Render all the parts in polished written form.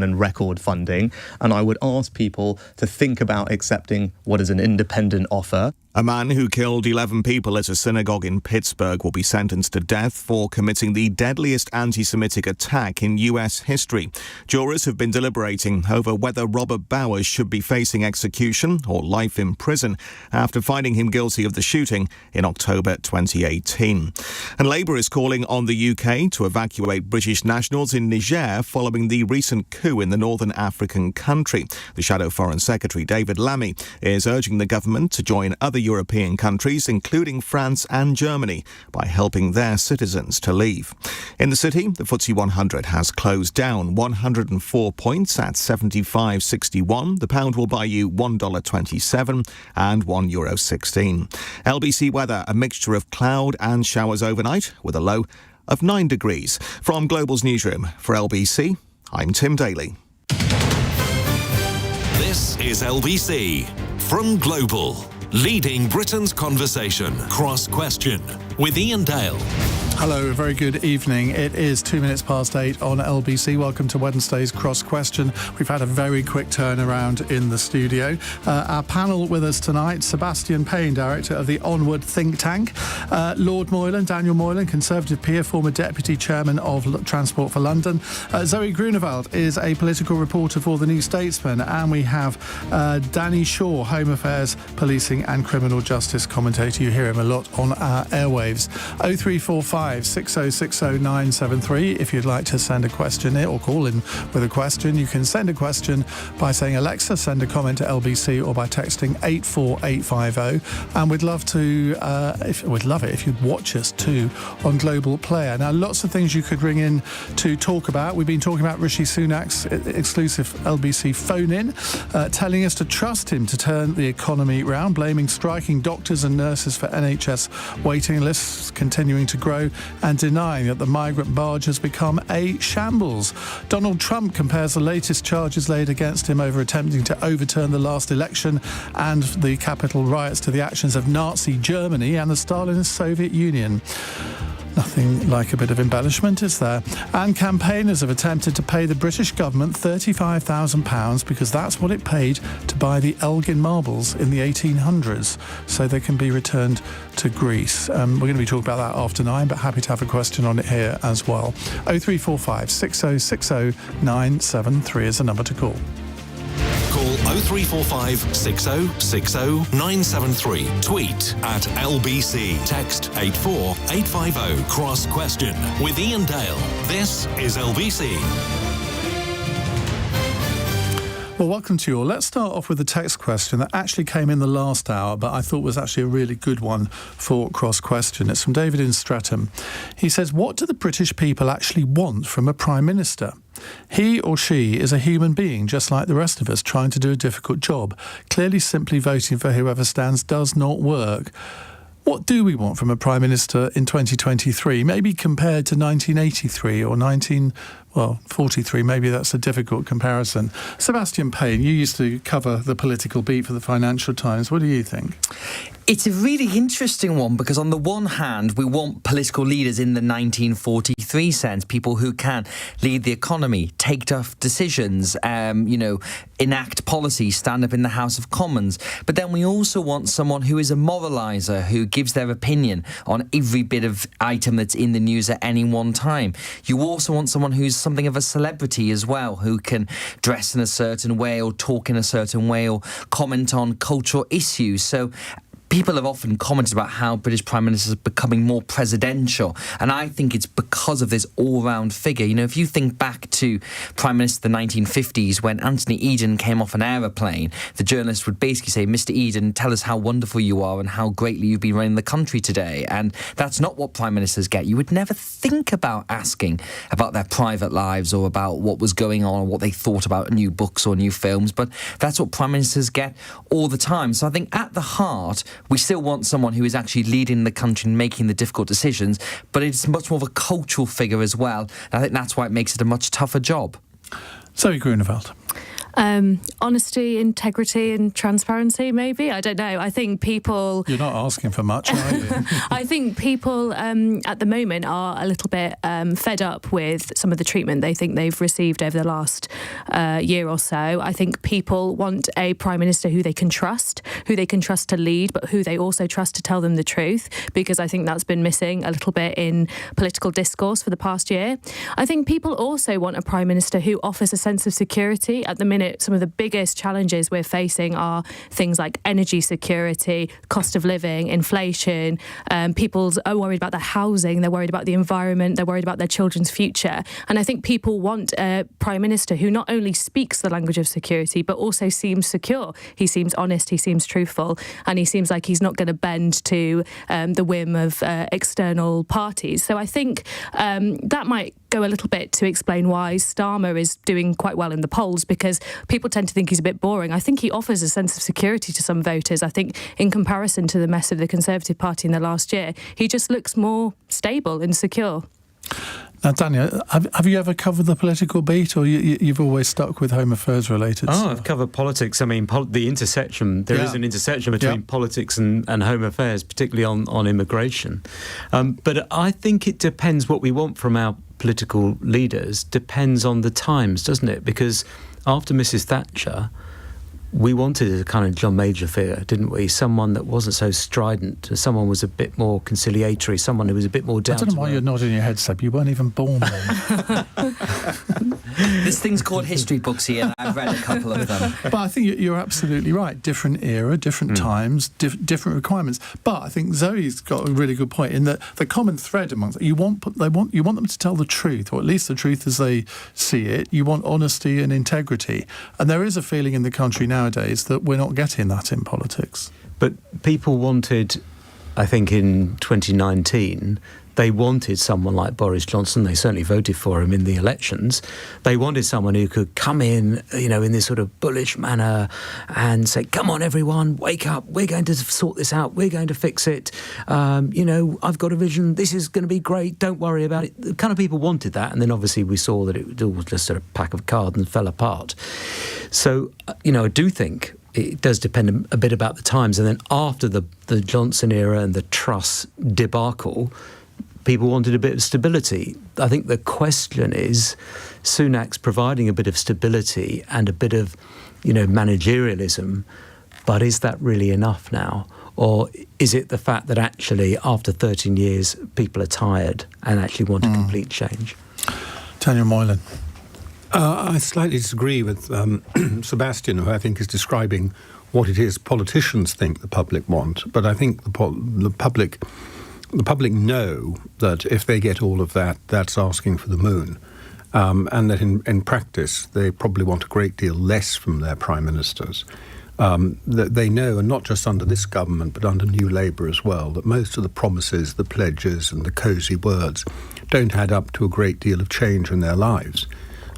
and record funding, and I would ask people to think about accepting what is an independent offer. A man who killed 11 people at a synagogue in Pittsburgh will be sentenced to death for committing the deadliest anti-Semitic attack in US history. Jurors have been deliberating over whether Robert Bowers should be facing execution or life in prison after finding him guilty of the shooting in October 2018. And Labour is calling on the UK to evacuate British nationals in Niger following the recent coup in the northern African country. The Shadow Foreign Secretary, David Lammy, is urging the government to join other European countries, including France and Germany, by helping their citizens to leave. In the city, the FTSE 100 has closed down 104 points at 75.61. The pound will buy you $1.27 and €1.16. LBC weather, a mixture of cloud and showers overnight with a low of 9 degrees. From Global's newsroom for LBC, I'm Tim Daly. This is LBC from Global, leading Britain's conversation. Cross Question with Iain Dale. Hello, a very good evening. It is 2 minutes past 8 on LBC. Welcome to Wednesday's Cross Question. We've had a very quick turnaround in the studio. Our panel with us tonight, Sebastian Payne, director of the Onward think tank. Lord Moylan, Daniel Moylan, Conservative peer, former deputy chairman of Transport for London. Zoë Grünewald is a political reporter for the New Statesman. And we have Danny Shaw, Home Affairs, Policing and Criminal Justice commentator. You hear him a lot on our airwaves. 0345 6060 973. If you'd like to send a question or call in with a question, you can send a question by saying, Alexa, send a comment to LBC, or by texting 84850. And we'd love it if you'd watch us too on Global Player. Now, lots of things you could ring in to talk about. We've been talking about Rishi Sunak's exclusive LBC phone-in, telling us to trust him to turn the economy round, blaming striking doctors and nurses for NHS waiting lists continuing to grow, and denying that the migrant barge has become a shambles. Donald Trump compares the latest charges laid against him over attempting to overturn the last election and the Capitol riots to the actions of Nazi Germany and the Stalinist Soviet Union. Nothing like a bit of embellishment, is there? And campaigners have attempted to pay the British government £35,000 because that's what it paid to buy the Elgin marbles in the 1800s, so they can be returned to Greece. We're going to be talking about that after 9, but happy to have a question on it here as well. 0345 6060 973 is the number to call. Call 0345 6060 973. Tweet at LBC. Text 84850. Cross Question with Iain Dale. This is LBC. Well, welcome to you all. Let's start off with a text question that actually came in the last hour, but I thought was actually a really good one for Cross Question. It's from David in Streatham. He says, what do the British people actually want from a Prime Minister? He or she is a human being, just like the rest of us, trying to do a difficult job. Clearly, simply voting for whoever stands does not work. What do we want from a Prime Minister in 2023? Maybe compared to 1983 or 43, maybe that's a difficult comparison. Sebastian Payne, you used to cover the political beat for the Financial Times. What do you think? It's a really interesting one because on the one hand, we want political leaders in the 1943 sense, people who can lead the economy, take tough decisions, enact policy, stand up in the House of Commons. But then we also want someone who is a moraliser, who gives their opinion on every bit of item that's in the news at any one time. You also want someone who's something of a celebrity as well, who can dress in a certain way or talk in a certain way or comment on cultural issues. So people have often commented about how British Prime Ministers are becoming more presidential, and I think it's because of this all-round figure. You know, if you think back to Prime Minister of the 1950s, when Anthony Eden came off an aeroplane, the journalist would basically say, Mr. Eden, tell us how wonderful you are and how greatly you've been running the country today. And that's not what Prime Ministers get. You would never think about asking about their private lives or about what was going on or what they thought about new books or new films, but that's what Prime Ministers get all the time. So I think at the heart, we still want someone who is actually leading the country and making the difficult decisions, but it's much more of a cultural figure as well. And I think that's why it makes it a much tougher job. Zoë Grünewald. Honesty, integrity and transparency, maybe. I don't know. I think people... You're not asking for much, are you? I think people at the moment are a little bit fed up with some of the treatment they think they've received over the last year or so. I think people want a Prime Minister who they can trust to lead, but who they also trust to tell them the truth, because I think that's been missing a little bit in political discourse for the past year. I think people also want a Prime Minister who offers a sense of security. At the minute, some of the biggest challenges we're facing are things like energy security, cost of living, inflation. People are worried about their housing, they're worried about the environment, they're worried about their children's future. And I think people want a Prime Minister who not only speaks the language of security, but also seems secure. He seems honest, he seems truthful, and he seems like he's not going to bend to the whim of external parties. So I think that might go a little bit to explain why Starmer is doing quite well in the polls, because people tend to think he's a bit boring. I think he offers a sense of security to some voters. I think in comparison to the mess of the Conservative Party in the last year, he just looks more stable and secure. Now, Daniel, have you ever covered the political beat, or you've always stuck with Home Affairs related stuff? I've covered politics. I mean, the intersection, there is an intersection between politics and Home Affairs, particularly on immigration. But I think it depends what we want from our political leaders, depends on the times, doesn't it? Because after Mrs. Thatcher, we wanted a kind of John Major figure, didn't we? Someone that wasn't so strident, someone who was a bit more conciliatory, someone who was a bit more down to earth. I don't know why you're nodding your head, Seb. You weren't even born then. There's things called history books here. I've read a couple of them. But I think you're absolutely right. Different era, different times, different requirements. But I think Zoe's got a really good point in that the common thread amongst you want them to tell the truth, or at least the truth as they see it. You want honesty and integrity, and there is a feeling in the country nowadays that we're not getting that in politics. But people wanted, I think, in 2019. They wanted someone like Boris Johnson. They certainly voted for him in the elections. They wanted someone who could come in, in this sort of bullish manner and say, come on, everyone, wake up. We're going to sort this out. We're going to fix it. I've got a vision. This is going to be great. Don't worry about it. The kind of people wanted that. And then obviously we saw that it was just a pack of cards and fell apart. So, I do think it does depend a bit about the times. And then after the Johnson era and the Truss debacle, people wanted a bit of stability. I think the question is, Sunak's providing a bit of stability and a bit of, managerialism, but is that really enough now? Or is it the fact that actually after 13 years, people are tired and actually want a complete change? Daniel Moylan. I slightly disagree with Sebastian, who I think is describing what it is politicians think the public want. But I think the public know that if they get all of that, that's asking for the moon. And that in practice, they probably want a great deal less from their prime ministers. That they know, and not just under this government, but under New Labour as well, that most of the promises, the pledges and the cosy words don't add up to a great deal of change in their lives.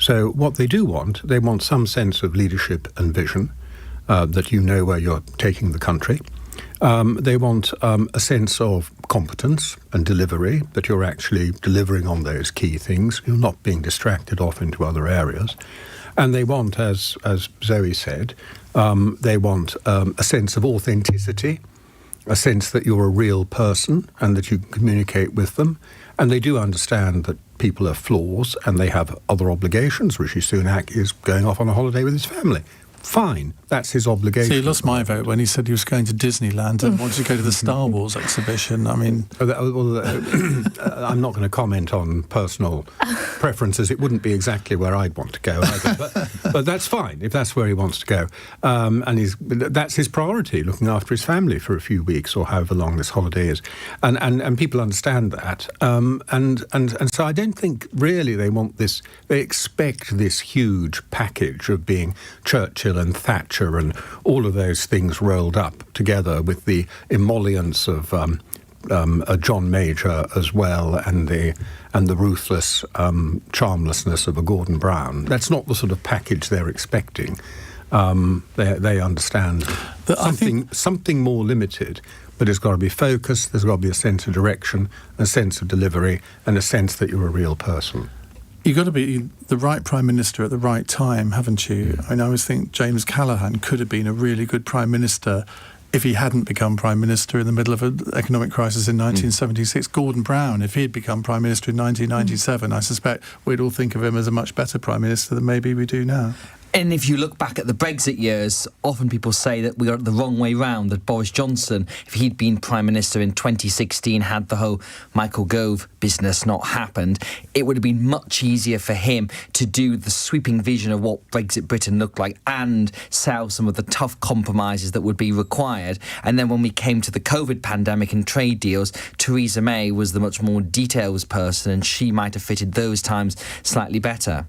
So what they do want, they want some sense of leadership and vision, that you know where you're taking the country. They want a sense of competence and delivery, that you're actually delivering on those key things. You're not being distracted off into other areas. And they want, as Zoe said, they want a sense of authenticity, a sense that you're a real person and that you communicate with them. And they do understand that people have flaws and they have other obligations. Rishi Sunak is going off on a holiday with his family. Fine, that's his obligation. So he lost my vote when he said he was going to Disneyland and wanted to go to the Star Wars exhibition. I mean... I'm not going to comment on personal preferences. It wouldn't be exactly where I'd want to go either. But that's fine, if that's where he wants to go. And that's his priority, looking after his family for a few weeks or however long this holiday is. And people understand that. And so I don't think really they want this... They expect this huge package of being Churchill and Thatcher and all of those things rolled up together with the emollients of a John Major as well and the ruthless charmlessness of a Gordon Brown. That's not the sort of package they're expecting. They understand something more limited, but it's got to be focused, there's got to be a sense of direction, a sense of delivery, and a sense that you're a real person. You've got to be the right Prime Minister at the right time, haven't you? I mean, I always think James Callaghan could have been a really good Prime Minister if he hadn't become Prime Minister in the middle of an economic crisis in 1976. Gordon Brown, if he had become Prime Minister in 1997, I suspect we'd all think of him as a much better Prime Minister than maybe we do now. And if you look back at the Brexit years, often people say that we got it the wrong way round, that Boris Johnson, if he'd been Prime Minister in 2016, had the whole Michael Gove business not happened, it would have been much easier for him to do the sweeping vision of what Brexit Britain looked like and sell some of the tough compromises that would be required. And then when we came to the COVID pandemic and trade deals, Theresa May was the much more details person, and she might have fitted those times slightly better.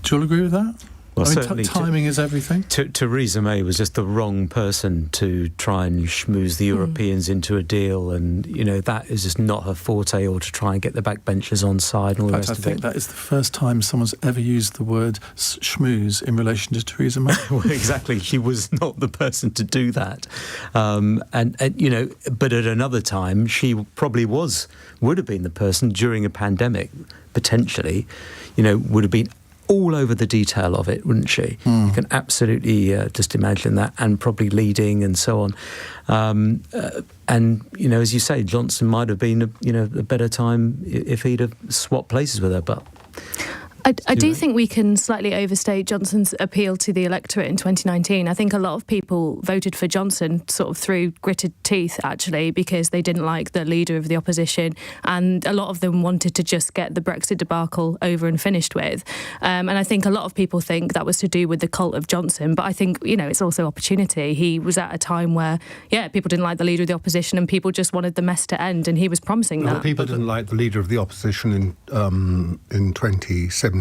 Do you all agree with that? Well, I mean, certainly timing is everything. Theresa May was just the wrong person to try and schmooze the Europeans into a deal, and that is just not her forte, or to try and get the backbenchers on side and all the rest of it. I think that is the first time someone's ever used the word schmooze in relation to Theresa May. Well, exactly. She was not the person to do that. But at another time, she probably would have been the person during a pandemic, potentially, would have been all over the detail of it, wouldn't she? You can absolutely just imagine that, and probably leading and so on. And as you say, Johnson might have been a better time if he'd have swapped places with her, but I do think we can slightly overstate Johnson's appeal to the electorate in 2019. I think a lot of people voted for Johnson sort of through gritted teeth, actually, because they didn't like the leader of the opposition, and a lot of them wanted to just get the Brexit debacle over and finished with. And I think a lot of people think that was to do with the cult of Johnson, but I think, it's also opportunity. He was at a time where, people didn't like the leader of the opposition and people just wanted the mess to end, and he was promising that. People didn't like the leader of the opposition in 2017.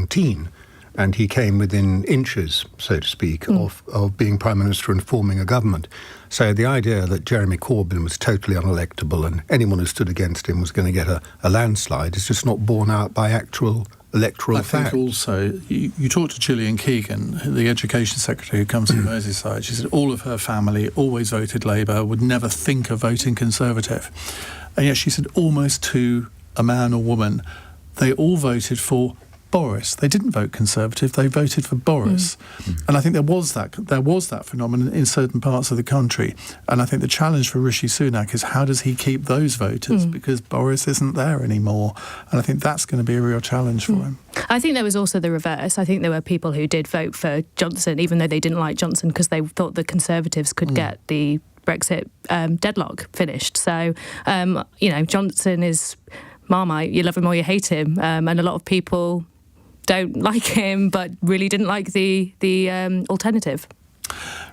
And he came within inches, so to speak, of being Prime Minister and forming a government. So the idea that Jeremy Corbyn was totally unelectable and anyone who stood against him was going to get a landslide is just not borne out by actual electoral fact. I think also, you talked to Gillian Keegan, the Education Secretary who comes from Merseyside. She said all of her family always voted Labour, would never think of voting Conservative. And yet she said almost to a man or woman, they all voted for Boris. They didn't vote Conservative, they voted for Boris. And I think there was that phenomenon in certain parts of the country. And I think the challenge for Rishi Sunak is how does he keep those voters, because Boris isn't there anymore. And I think that's going to be a real challenge for him. I think there was also the reverse. I think there were people who did vote for Johnson, even though they didn't like Johnson, because they thought the Conservatives could get the Brexit deadlock finished. So, Johnson is Marmite. You love him or you hate him. And a lot of people don't like him, but really didn't like the alternative.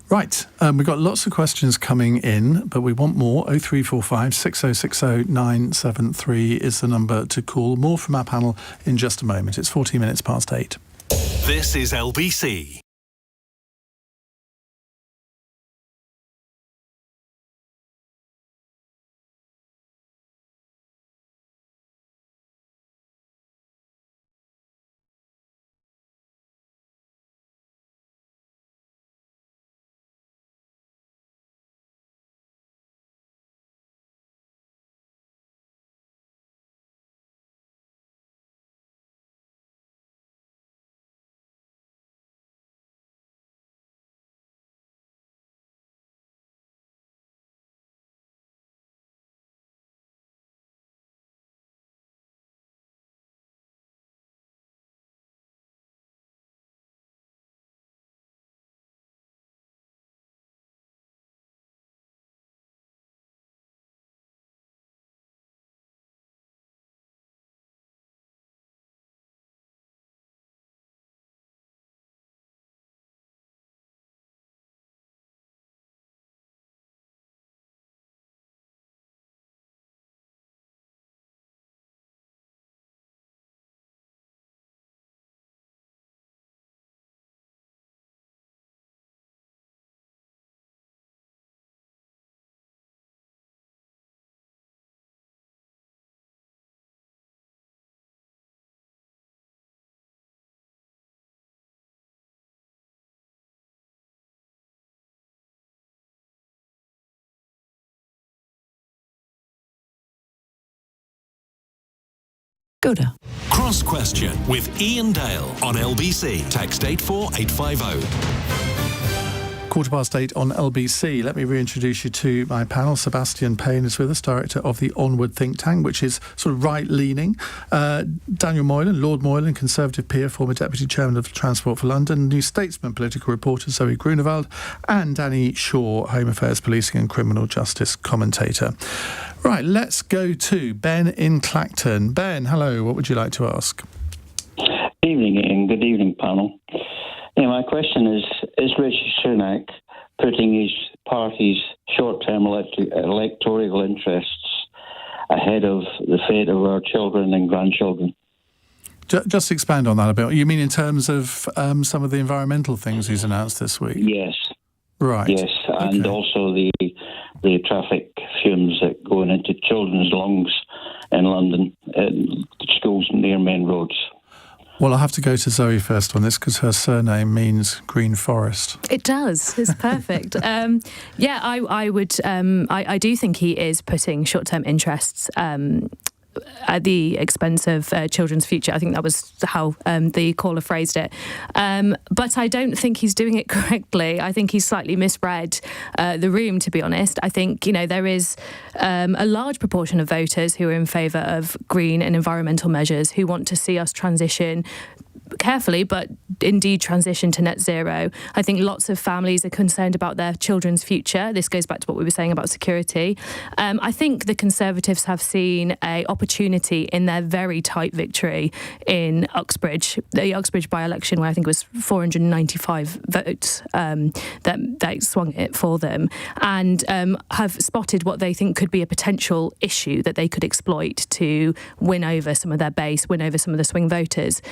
Right, we've got lots of questions coming in, but we want more. 0345 6060 973 is the number to call. More from our panel in just a moment. It's 14 minutes past 8. This is LBC. Go down. Cross Question with Iain Dale on LBC. Text 84850. 8:15 on LBC. Let me reintroduce you to my panel. Sebastian Payne is with us, director of the Onward think tank, which is sort of right-leaning. Daniel Moylan, Lord Moylan, Conservative peer, former Deputy Chairman of Transport for London, New Statesman political reporter Zoë Grünewald, and Danny Shaw, Home Affairs, Policing and Criminal Justice commentator. Right, let's go to Ben in Clacton. Ben, hello, what would you like to ask? Evening, Ian. Good evening, panel. Yeah, my question is Rishi Sunak putting his party's short-term electoral interests ahead of the fate of our children and grandchildren? Just expand on that a bit. You mean in terms of some of the environmental things he's announced this week? Yes. Right. Yes, and also the traffic fumes that going into children's lungs in London, schools near main roads. Well, I'll have to go to Zoe first on this because her surname means green forest. It does. It's perfect. I would. I do think he is putting short-term interests at the expense of children's future. I think that was how the caller phrased it. But I don't think he's doing it correctly. I think he's slightly misread the room, to be honest. I think, there is a large proportion of voters who are in favour of green and environmental measures, who want to see us transition carefully, but indeed transition to net zero. I think lots of families are concerned about their children's future. This goes back to what we were saying about security. I think the Conservatives have seen an opportunity in their very tight victory in Uxbridge, the Uxbridge by-election, where I think it was 495 votes that swung it for them, and have spotted what they think could be a potential issue that they could exploit to win over some of their base, win over some of the swing voters.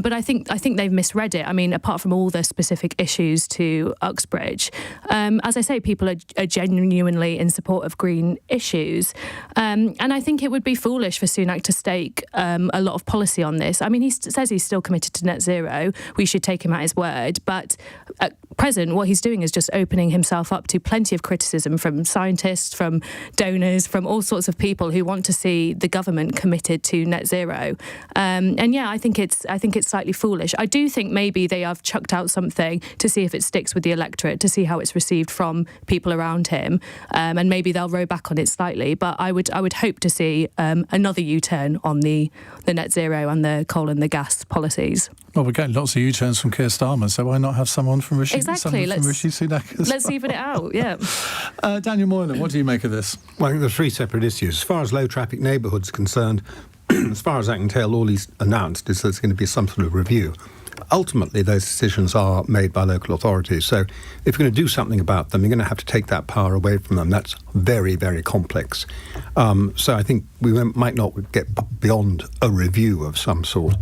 But I think they've misread it. I mean, apart from all the specific issues to Uxbridge, as I say, people are genuinely in support of green issues. And I think it would be foolish for Sunak to stake a lot of policy on this. I mean, he says he's still committed to net zero. We should take him at his word. But at present, what he's doing is just opening himself up to plenty of criticism from scientists, from donors, from all sorts of people who want to see the government committed to net zero. I think it's slightly foolish. I do think maybe they have chucked out something to see if it sticks with the electorate, to see how it's received from people around him, and maybe they'll row back on it slightly. But I would hope to see another U-turn on the net zero and the coal and the gas policies. Well, we're getting lots of U-turns from Keir Starmer, so why not have someone from Rishi? Exactly. Rishi Sunak as let's well. even it out. Yeah. Daniel Moylan, what do you make of this? Well, I think there's three separate issues. As far as low traffic neighbourhoods are concerned, as far as I can tell, all he's announced is there's going to be some sort of review. Ultimately, those decisions are made by local authorities. So if you're going to do something about them, you're going to have to take that power away from them. That's very, very complex. So I think we might not get beyond a review of some sort.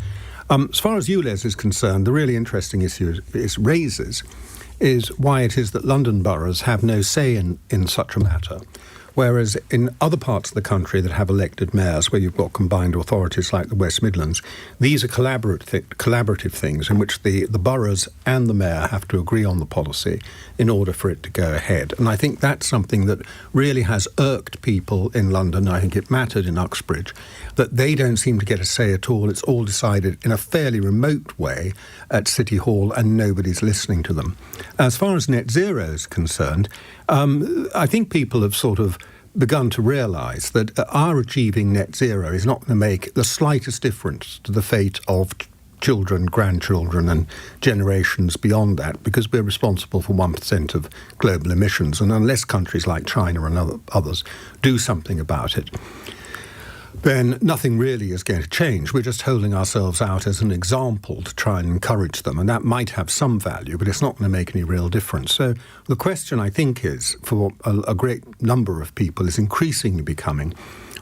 As far as ULEZ is concerned, the really interesting issue it raises is why it is that London boroughs have no say in such a matter. Whereas in other parts of the country that have elected mayors, where you've got combined authorities like the West Midlands, these are collaborative things in which the boroughs and the mayor have to agree on the policy in order for it to go ahead. And I think that's something that really has irked people in London. I think it mattered in Uxbridge, that they don't seem to get a say at all. It's all decided in a fairly remote way at City Hall and nobody's listening to them. As far as net zero is concerned, I think people have sort of begun to realise that our achieving net zero is not going to make the slightest difference to the fate of children, grandchildren and generations beyond that, because we're responsible for 1% of global emissions. And unless countries like China and others do something about it, then nothing really is going to change. We're just holding ourselves out as an example to try and encourage them, and that might have some value, but it's not going to make any real difference. So the question, I think, is, for a great number of people, is increasingly becoming,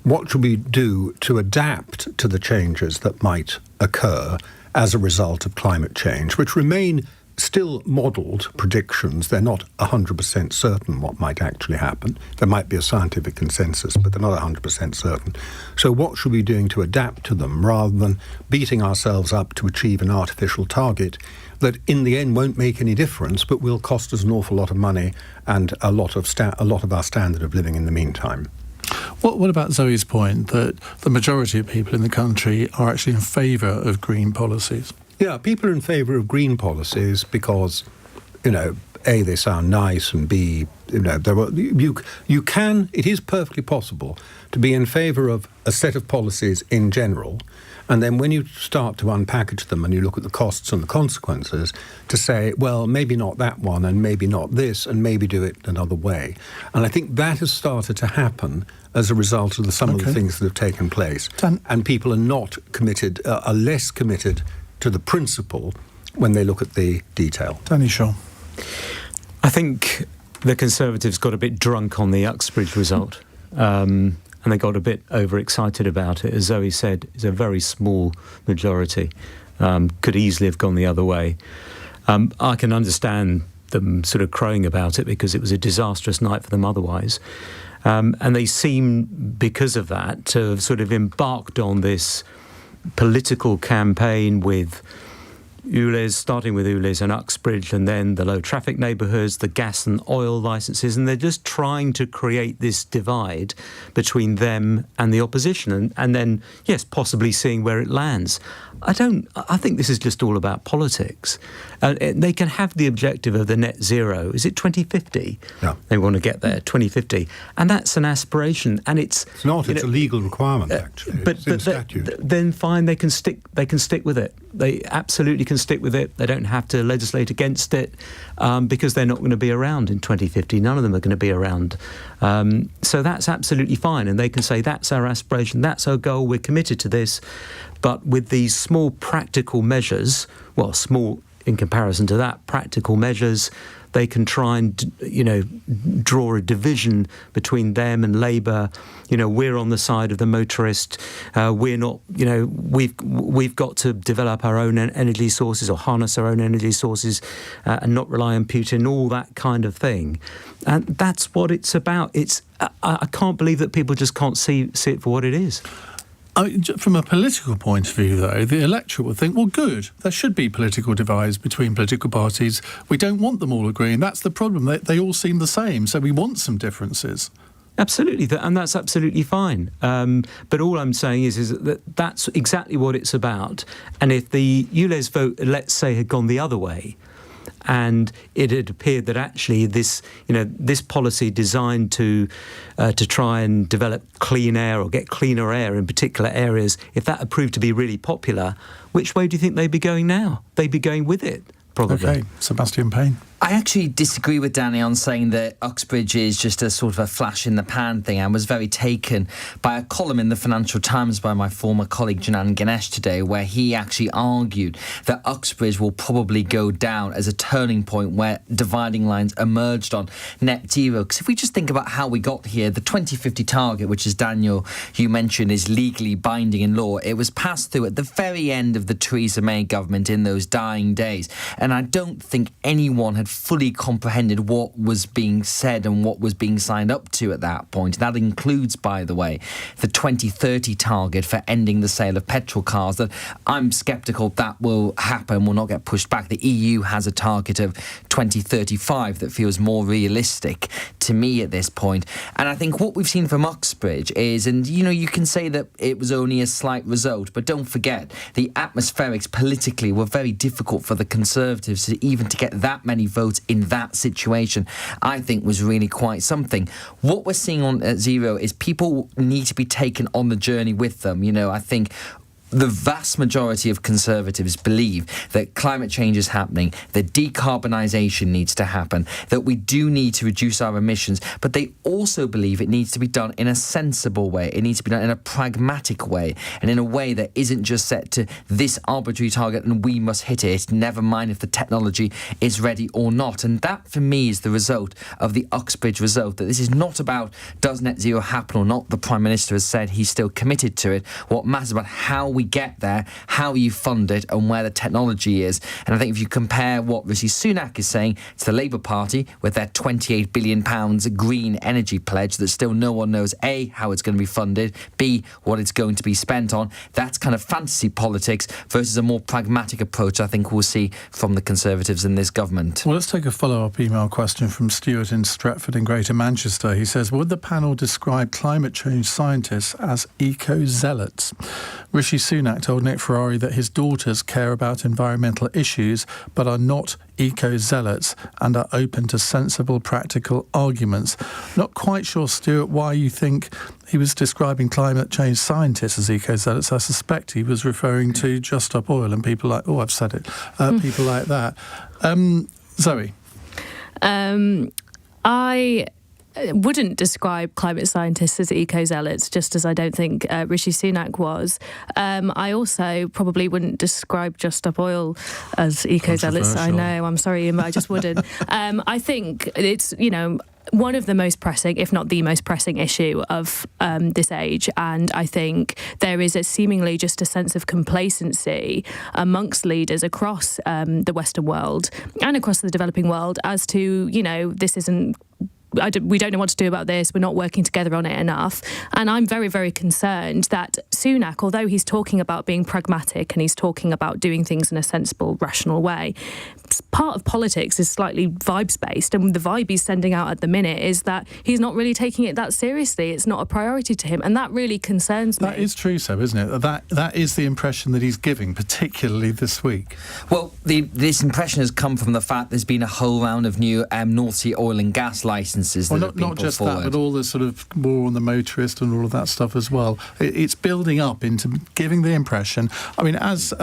what should we do to adapt to the changes that might occur as a result of climate change, which remain still modelled predictions. They're not 100% certain what might actually happen. There might be a scientific consensus, but they're not 100% certain. So what should we be doing to adapt to them rather than beating ourselves up to achieve an artificial target that in the end won't make any difference, but will cost us an awful lot of money and a lot of our standard of living in the meantime? What about Zoe's point that the majority of people in the country are actually in favour of green policies? Yeah, people are in favour of green policies because, A, they sound nice, and B, it is perfectly possible to be in favour of a set of policies in general, and then when you start to unpackage them and you look at the costs and the consequences, to say, well, maybe not that one, and maybe not this, and maybe do it another way. And I think that has started to happen as a result of some of the things that have taken place. And people are not committed, are less committed to the principle when they look at the detail. Danny Shaw. I think the Conservatives got a bit drunk on the Uxbridge result, and they got a bit overexcited about it. As Zoe said, it's a very small majority, could easily have gone the other way. I can understand them sort of crowing about it because it was a disastrous night for them otherwise. And they seem, because of that, to have sort of embarked on this political campaign with ULEZ, starting with ULEZ and Uxbridge, and then the low traffic neighbourhoods, the gas and oil licences, and they're just trying to create this divide between them and the opposition, and then, yes, possibly seeing where it lands. I think this is just all about politics. They can have the objective of the net zero. Is it 2050? Yeah. They want to get there, 2050. And that's an aspiration, and it's not. It's a legal requirement, actually. But it's in statute. Then fine, they can stick with it. They absolutely can stick with it. They don't have to legislate against it because they're not going to be around in 2050. None of them are going to be around. So that's absolutely fine. And they can say, that's our aspiration, that's our goal, we're committed to this. But with these small practical measures, well, small in comparison to that, practical measures, they can try and, draw a division between them and Labour. We're on the side of the motorist. We're not, we've got to develop our own energy sources or harness our own energy sources and not rely on Putin, all that kind of thing. And that's what it's about. I can't believe that people just can't see it for what it is. From a political point of view, though, the electorate would think, well, good, there should be political divides between political parties. We don't want them all agreeing. That's the problem. They all seem the same, so we want some differences. Absolutely, and that's absolutely fine. But all I'm saying is that that's exactly what it's about. And if the ULEZ vote, let's say, had gone the other way, and it had appeared that actually this policy designed to try and develop clean air or get cleaner air in particular areas, if that had proved to be really popular, which way do you think they'd be going now? They'd be going with it, probably. Okay, Sebastian Payne. I actually disagree with Danny on saying that Uxbridge is just a sort of a flash in the pan thing. I was very taken by a column in the Financial Times by my former colleague Janan Ganesh today, where he actually argued that Uxbridge will probably go down as a turning point where dividing lines emerged on net zero. Because if we just think about how we got here, the 2050 target, which is, Daniel, you mentioned, is legally binding in law. It was passed through at the very end of the Theresa May government in those dying days. And I don't think anyone had fully comprehended what was being said and what was being signed up to at that point. That includes, by the way, the 2030 target for ending the sale of petrol cars. That I'm sceptical that will happen, will not get pushed back. The EU has a target of 2035 that feels more realistic to me at this point. And I think what we've seen from Uxbridge is, and you can say that it was only a slight result, but don't forget the atmospherics politically were very difficult for the Conservatives to get that many votes in that situation, I think was really quite something. What we're seeing on Zero is people need to be taken on the journey with them. I think the vast majority of Conservatives believe that climate change is happening, that decarbonisation needs to happen, that we do need to reduce our emissions, but they also believe it needs to be done in a sensible way. It needs to be done in a pragmatic way, and in a way that isn't just set to this arbitrary target and we must hit it, never mind if the technology is ready or not. And that, for me, is the result of the Uxbridge result, that this is not about does net zero happen or not. The Prime Minister has said he's still committed to it. What matters about how we get there, how you fund it, and where the technology is. And I think if you compare what Rishi Sunak is saying to the Labour Party with their £28 billion green energy pledge that still no one knows, A, how it's going to be funded, B, what it's going to be spent on, that's kind of fantasy politics versus a more pragmatic approach I think we'll see from the Conservatives in this government. Well, let's take a follow-up email question from Stuart in Stretford in Greater Manchester. He says, would the panel describe climate change scientists as eco-zealots? Rishi Sunak told Nick Ferrari that his daughters care about environmental issues but are not eco-zealots and are open to sensible, practical arguments. Not quite sure, Stuart, why you think he was describing climate change scientists as eco-zealots. I suspect he was referring to Just Stop Oil and people like, I've said it, people like that. Zoe? I wouldn't describe climate scientists as eco-zealots, just as I don't think Rishi Sunak was. I also probably wouldn't describe Just Stop Oil as eco-zealots. I know, I'm sorry, but I just wouldn't. I think it's, one of the most pressing, if not the most pressing issue of this age. And I think there is seemingly just a sense of complacency amongst leaders across the Western world and across the developing world as to, this isn't... we don't know what to do about this. We're not working together on it enough. And I'm very, very concerned that Sunak, although he's talking about being pragmatic and he's talking about doing things in a sensible, rational way, part of politics is slightly vibes-based. And the vibe he's sending out at the minute is that he's not really taking it that seriously. It's not a priority to him. And that really concerns me. That is true, Seb, isn't it? That is the impression that he's giving, particularly this week. Well, this impression has come from the fact there's been a whole round of new North Sea oil and gas licenses. Well, not just that, but all the sort of war on the motorist and all of that stuff as well. It's building up into giving the impression. I mean, as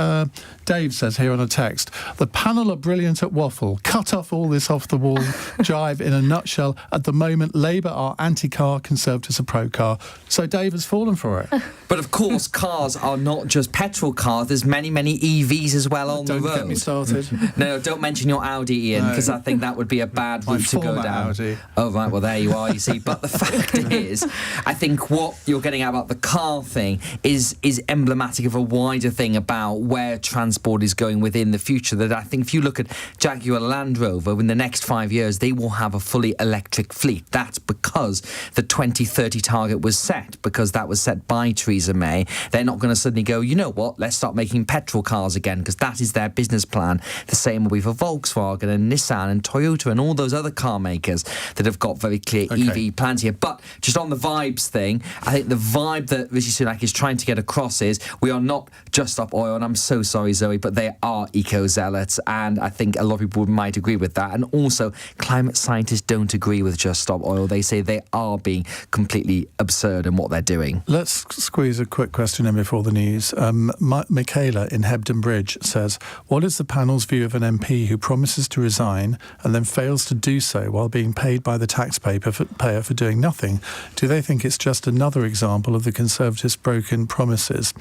Dave says here on a text, the panel are brilliant at waffle. Cut off all this off-the-wall jive in a nutshell. At the moment, Labour are anti-car, Conservatives are pro-car. So Dave has fallen for it. But of course, cars are not just petrol cars. There's many, many EVs as well on the road. Don't get me started. No, don't mention your Audi, Ian, because I think that would be a bad route to go down. Audi. Oh, right, well, there you are, you see. But the fact is, I think what you're getting at about the car thing is emblematic of a wider thing about where transport is going within the future. That I think if you look at Jaguar Land Rover, in the next 5 years, they will have a fully electric fleet. That's because the 2030 target was set, because that was set by Theresa May. They're not going to suddenly go, you know what, let's start making petrol cars again, because that is their business plan. The same will be for Volkswagen and Nissan and Toyota and all those other car makers that have got very clear EV plans here. But just on the vibes thing, I think the vibe that Rishi Sunak is trying to get across is we are not Just Stop Oil, and I'm so sorry, Zoe, but they are eco-zealots, and I think a lot of people might agree with that. And also, climate scientists don't agree with Just Stop Oil. They say they are being completely absurd in what they're doing. Let's squeeze a quick question in before the news. Michaela in Hebden Bridge says, what is the panel's view of an MP who promises to resign and then fails to do so while being paid by the taxpayer for doing nothing? Do they think it's just another example of the Conservatives' broken promises?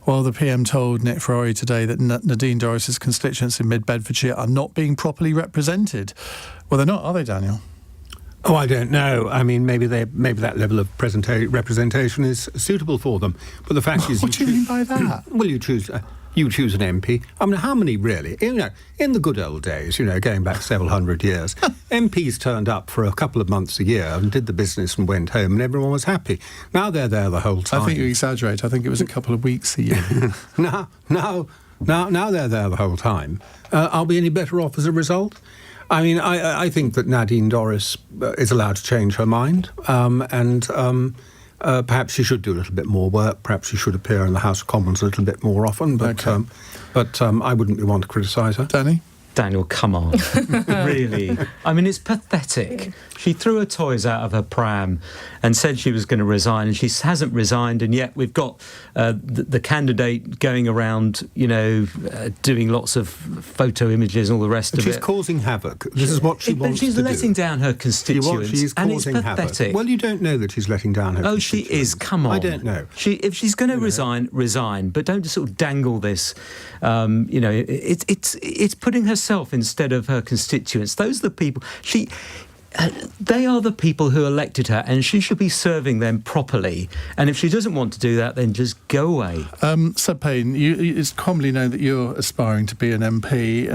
Well, the PM told Nick Ferrari today that Nadine Dorries' constituents in Mid-Bedfordshire are not being properly represented. Well, they're not, are they, Daniel? Oh, I don't know. I mean, maybe that level of representation is suitable for them. But the fact is, what do you mean by that? Well, you choose an MP. I mean, how many really? In the good old days, going back several hundred years, MPs turned up for a couple of months a year and did the business and went home, and everyone was happy. Now they're there the whole time. I think you exaggerate. I think it was a couple of weeks a year. Now they're there the whole time. Are we any better off as a result? I mean, I think that Nadine Dorries is allowed to change her mind, and perhaps she should do a little bit more work. Perhaps she should appear in the House of Commons a little bit more often. But I wouldn't be one to criticise her. Danny? Daniel, come on. Really? I mean, it's pathetic. She threw her toys out of her pram and said she was going to resign, and she hasn't resigned, and yet we've got the candidate going around, doing lots of photo images and all the rest of it. She's causing havoc. This is what she wants to do. She's letting down her constituents, she's and it's causing pathetic. Havoc. Well, you don't know that she's letting down her constituents. Oh, she is. Come on. I don't know. If she's going to resign, but don't just sort of dangle this. It's putting herself instead of her constituents. Those are the people. they are the people who elected her, and she should be serving them properly. And if she doesn't want to do that, then just go away. Sir Payne, it's commonly known that you're aspiring to be an MP.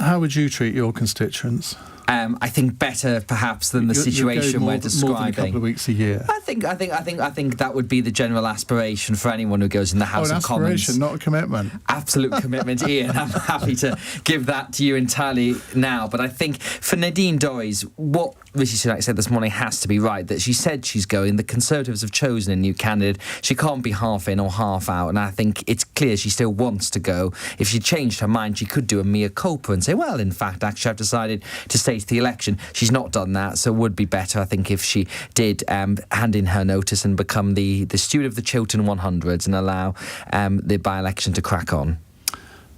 How would you treat your constituents? I think better perhaps than the situation we're describing. More than a couple of weeks a year. I think that would be the general aspiration for anyone who goes in the House of Commons. Aspiration, not a commitment. Absolute commitment, Iain. I'm happy to give that to you entirely now. But I think for Nadine Dorries, what Rishi Sunak said this morning has to be right. That she said she's going. The Conservatives have chosen a new candidate. She can't be half in or half out. And I think it's clear she still wants to go. If she changed her mind, she could do a mea culpa and say, well, in fact, actually, I've decided to stay to the election. She's not done that, so it would be better, I think, if she did hand in her notice and become the steward of the Chiltern 100s and allow the by-election to crack on.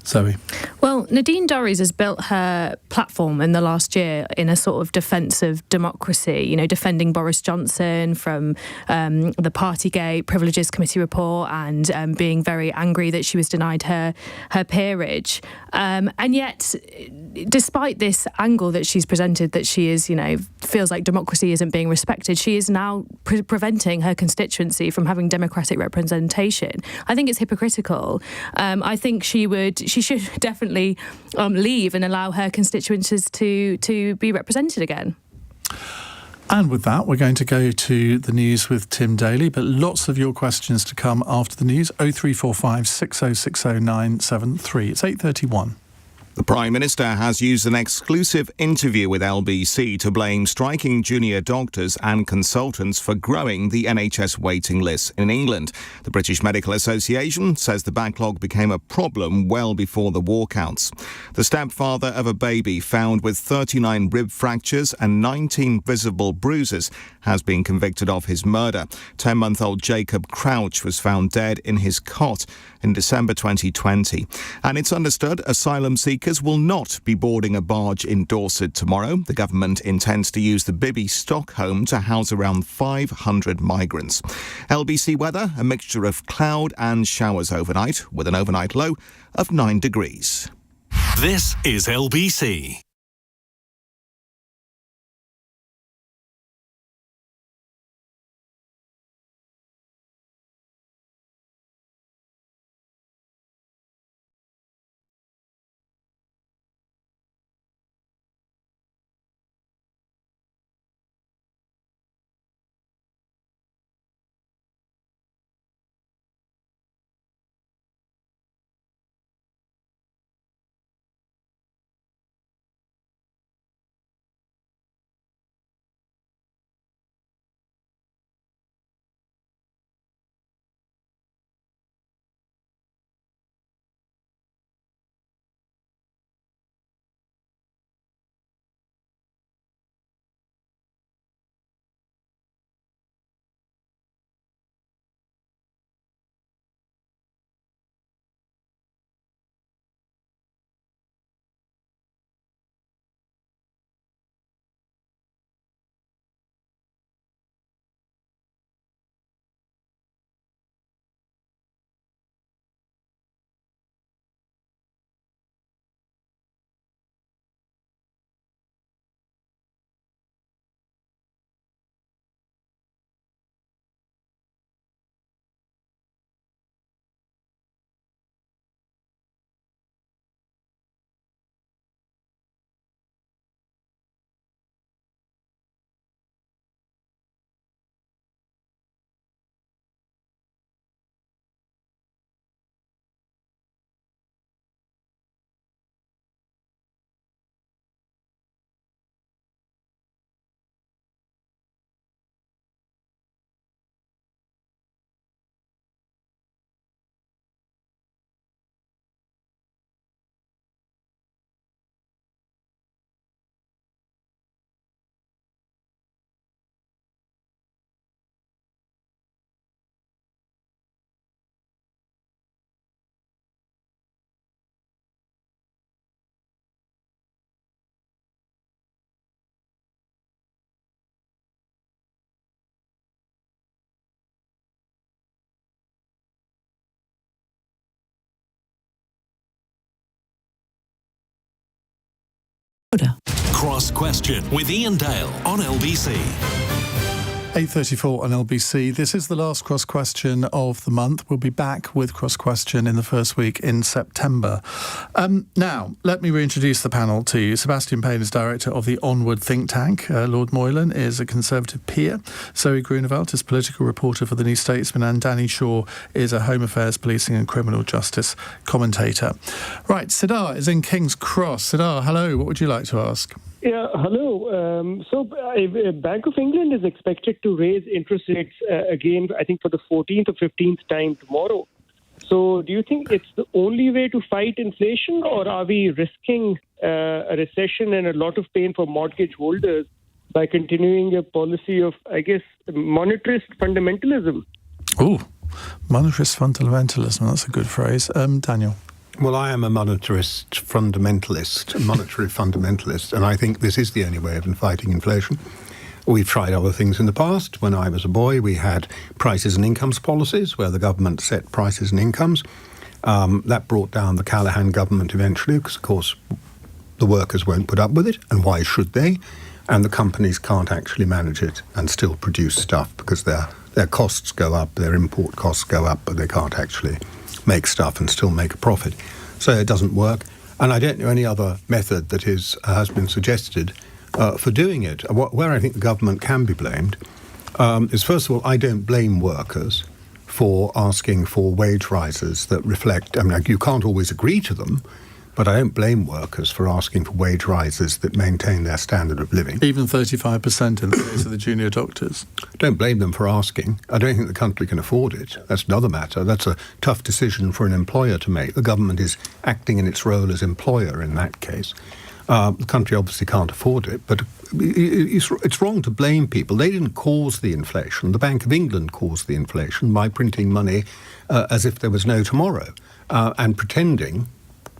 Zoe? Well, Nadine Dorries has built her platform in the last year in a sort of defence of democracy, defending Boris Johnson from the Partygate Privileges Committee report and being very angry that she was denied her peerage. And yet, despite this angle that she's presented, that she is, feels like democracy isn't being respected, she is now preventing her constituency from having democratic representation. I think it's hypocritical. I think she should definitely leave and allow her constituencies to be represented again. And with that, we're going to go to the news with Tim Daly, but lots of your questions to come after the news. 0345 6060 973. It's 8:31. The Prime Minister has used an exclusive interview with LBC to blame striking junior doctors and consultants for growing the NHS waiting list in England. The British Medical Association says the backlog became a problem well before the walkouts. The stepfather of a baby found with 39 rib fractures and 19 visible bruises has been convicted of his murder. 10-month-old Jacob Crouch was found dead in his cot in December 2020. And it's understood asylum seekers will not be boarding a barge in Dorset tomorrow. The government intends to use the Bibby Stockholm to house around 500 migrants. LBC weather, a mixture of cloud and showers overnight, with an overnight low of 9 degrees. This is LBC. Cross Question with Iain Dale on LBC. 8:34 on LBC. This is the last Cross Question of the month. We'll be back with Cross Question in the first week in September. Now, let me reintroduce the panel to you. Sebastian Payne is director of the Onward think tank. Lord Moylan is a Conservative peer. Zoë Grünewald is political reporter for the New Statesman, and Danny Shaw is a Home Affairs, Policing and Criminal Justice commentator. Right, Sidar is in King's Cross. Sidar, hello. What would you like to ask? Yeah, hello. Bank of England is expected to raise interest rates again, I think, for the 14th or 15th time tomorrow. So do you think it's the only way to fight inflation, or are we risking a recession and a lot of pain for mortgage holders by continuing a policy of, I guess, monetarist fundamentalism? Oh, monetarist fundamentalism. That's a good phrase. Daniel? Well, I am a monetary fundamentalist, and I think this is the only way of fighting inflation. We've tried other things in the past. When I was a boy, we had prices and incomes policies where the government set prices and incomes. That brought down the Callaghan government eventually because, of course, the workers won't put up with it, and why should they? And the companies can't actually manage it and still produce stuff because their costs go up, their import costs go up, but they can't actually make stuff and still make a profit. So it doesn't work. And I don't know any other method that has been suggested for doing it. Where I think the government can be blamed is, first of all, I don't blame workers for asking for wage rises that reflect, I mean, you can't always agree to them, but I don't blame workers for asking for wage rises that maintain their standard of living. Even 35% in the case of the junior doctors. Don't blame them for asking. I don't think the country can afford it. That's another matter. That's a tough decision for an employer to make. The government is acting in its role as employer in that case. The country obviously can't afford it, but it's wrong to blame people. They didn't cause the inflation. The Bank of England caused the inflation by printing money as if there was no tomorrow and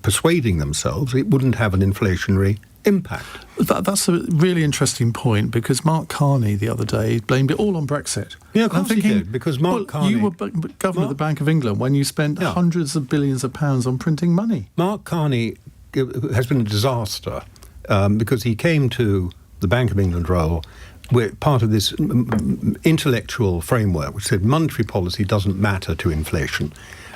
persuading themselves it wouldn't have an inflationary impact. That's a really interesting point, because Mark Carney the other day blamed it all on Brexit. Yeah, of course he did, because Mark Carney... You were governor of the Bank of England when you spent hundreds of billions of pounds on printing money. Mark Carney has been a disaster because he came to the Bank of England role with part of this intellectual framework which said monetary policy doesn't matter to inflation.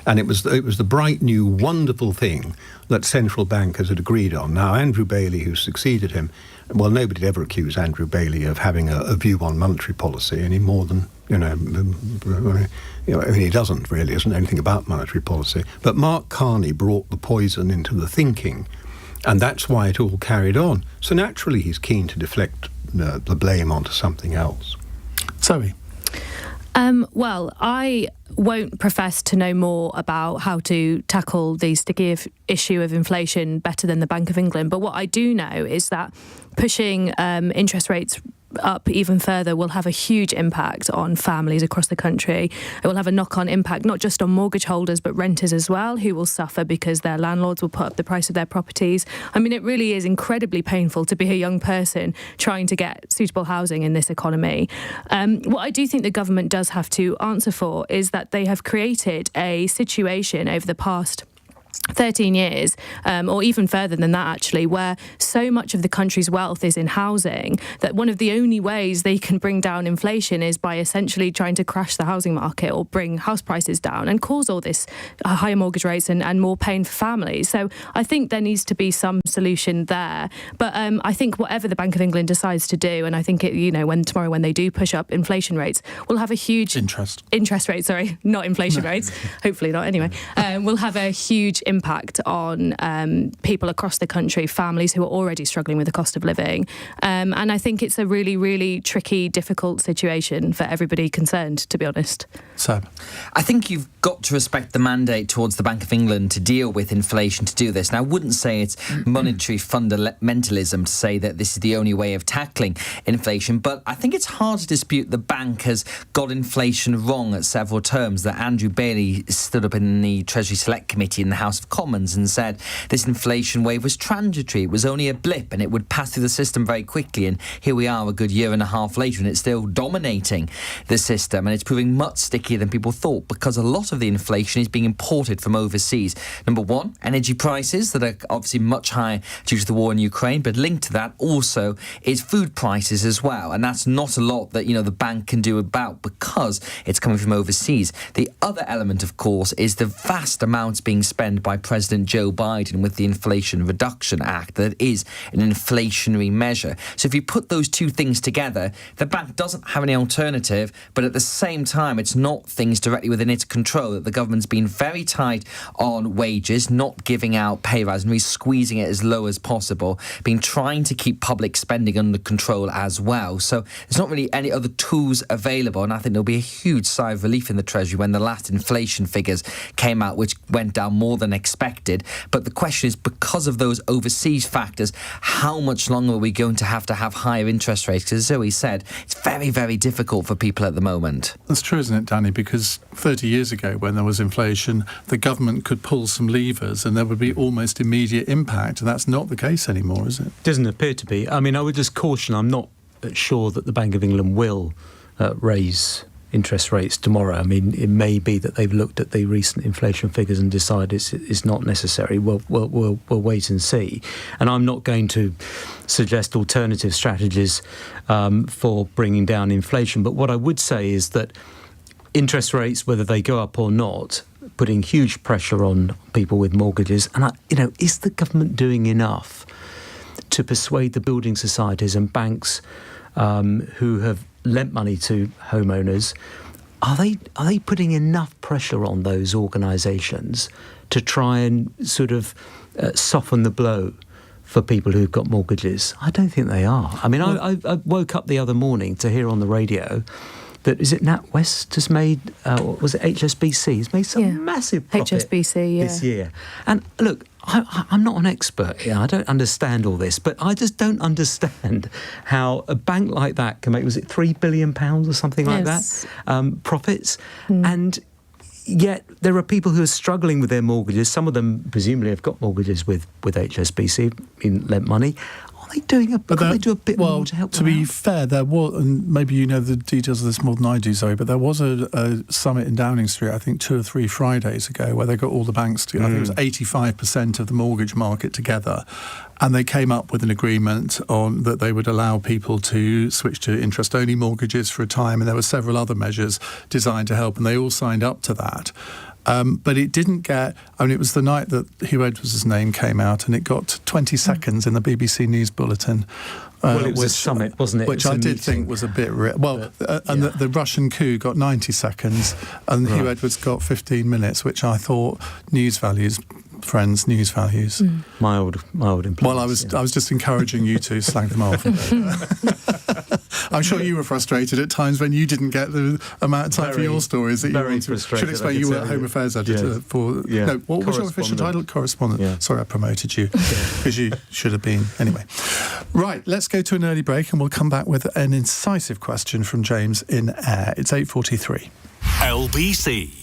And it was the bright new wonderful thing that central bankers had agreed on. Now, Andrew Bailey, who succeeded him, well, nobody would ever accuse Andrew Bailey of having a view on monetary policy any more than, he doesn't really, isn't anything about monetary policy. But Mark Carney brought the poison into the thinking, and that's why it all carried on. So naturally he's keen to deflect the blame onto something else. Zoe? Well, I won't profess to know more about how to tackle the sticky issue of inflation better than the Bank of England. But what I do know is that pushing interest rates up even further will have a huge impact on families across the country. It will have a knock-on impact not just on mortgage holders but renters as well, who will suffer because their landlords will put up the price of their properties. I mean, it really is incredibly painful to be a young person trying to get suitable housing in this economy. What I do think the government does have to answer for is that they have created a situation over the past 13 years, or even further than that actually, where so much of the country's wealth is in housing that one of the only ways they can bring down inflation is by essentially trying to crash the housing market or bring house prices down and cause all this higher mortgage rates and more pain for families. So I think there needs to be some solution there. But I think whatever the Bank of England decides to do, and I think tomorrow when they do push up inflation rates, we'll have a huge interest rates, sorry, not inflation rates, hopefully not anyway, we'll have a huge impact on people across the country, families who are already struggling with the cost of living. And I think it's a really, really tricky, difficult situation for everybody concerned, to be honest. Seb? I think you've got to respect the mandate towards the Bank of England to deal with inflation to do this. Now, I wouldn't say it's monetary fundamentalism to say that this is the only way of tackling inflation, but I think it's hard to dispute the bank has got inflation wrong at several terms, that Andrew Bailey stood up in the Treasury Select Committee in the House House of Commons and said this inflation wave was transitory. It was only a blip and it would pass through the system very quickly. And here we are a good year and a half later and it's still dominating the system, and it's proving much stickier than people thought because a lot of the inflation is being imported from overseas. Number one, energy prices that are obviously much higher due to the war in Ukraine, but linked to that also is food prices as well. And that's not a lot that, the bank can do about because it's coming from overseas. The other element, of course, is the vast amounts being spent by President Joe Biden with the Inflation Reduction Act that is an inflationary measure. So if you put those two things together, the bank doesn't have any alternative, but at the same time, it's not things directly within its control. That the government's been very tight on wages, not giving out pay rise and really squeezing it as low as possible, been trying to keep public spending under control as well. So there's not really any other tools available, and I think there'll be a huge sigh of relief in the Treasury when the last inflation figures came out, which went down more than expected. But the question is, because of those overseas factors, how much longer are we going to have higher interest rates? Because as Zoe said, it's very, very difficult for people at the moment. That's true, isn't it, Danny? Because 30 years ago, when there was inflation, the government could pull some levers and there would be almost immediate impact. And that's not the case anymore, is it? Doesn't appear to be. I mean, I would just caution, I'm not sure that the Bank of England will raise interest rates tomorrow. I mean, it may be that they've looked at the recent inflation figures and decided it's not necessary. We'll wait and see. And I'm not going to suggest alternative strategies for bringing down inflation. But what I would say is that interest rates, whether they go up or not, putting huge pressure on people with mortgages. And, is the government doing enough to persuade the building societies and banks who have lent money to homeowners? Are they putting enough pressure on those organisations to try and sort of soften the blow for people who've got mortgages? I don't think they are. I mean, I woke up the other morning to hear on the radio that, is it NatWest has made, was it HSBC, has made some massive profit HSBC, this year. And look, I'm not an expert. I don't understand all this, but I just don't understand how a bank like that can make, was it £3 billion or something like that, profits? And yet there are people who are struggling with their mortgages. Some of them presumably have got mortgages with HSBC, in lent money. Are they doing they do a bit more to help them be out? fair, there was, and maybe you know the details of this more than I do, Zoe, but there was a summit in Downing Street, I think 2 or 3 Fridays ago, where they got all the banks together. I think it was 85% of the mortgage market together. And they came up with an agreement on that they would allow people to switch to interest-only mortgages for a time, and there were several other measures designed to help, and they all signed up to that. But it didn't get, it was the night that Hugh Edwards' name came out, and it got 20 seconds in the BBC News Bulletin. Well, it was a summit, wasn't it? Which I did think was a bit... the Russian coup got 90 seconds, and Hugh Edwards got 15 minutes, which I thought news values... Friends, news values. My old employees. Well, I was just encouraging you to slag them off. I'm sure you were frustrated at times when you didn't get the amount of time for your stories that you wanted. Should explain you were Home Affairs editor for... Yeah. No, what was your official title? Correspondent. Yeah. Sorry, I promoted you because you should have been. Anyway. Right, let's go to an early break and we'll come back with an incisive question from James in Ayr. It's 8:43. LBC.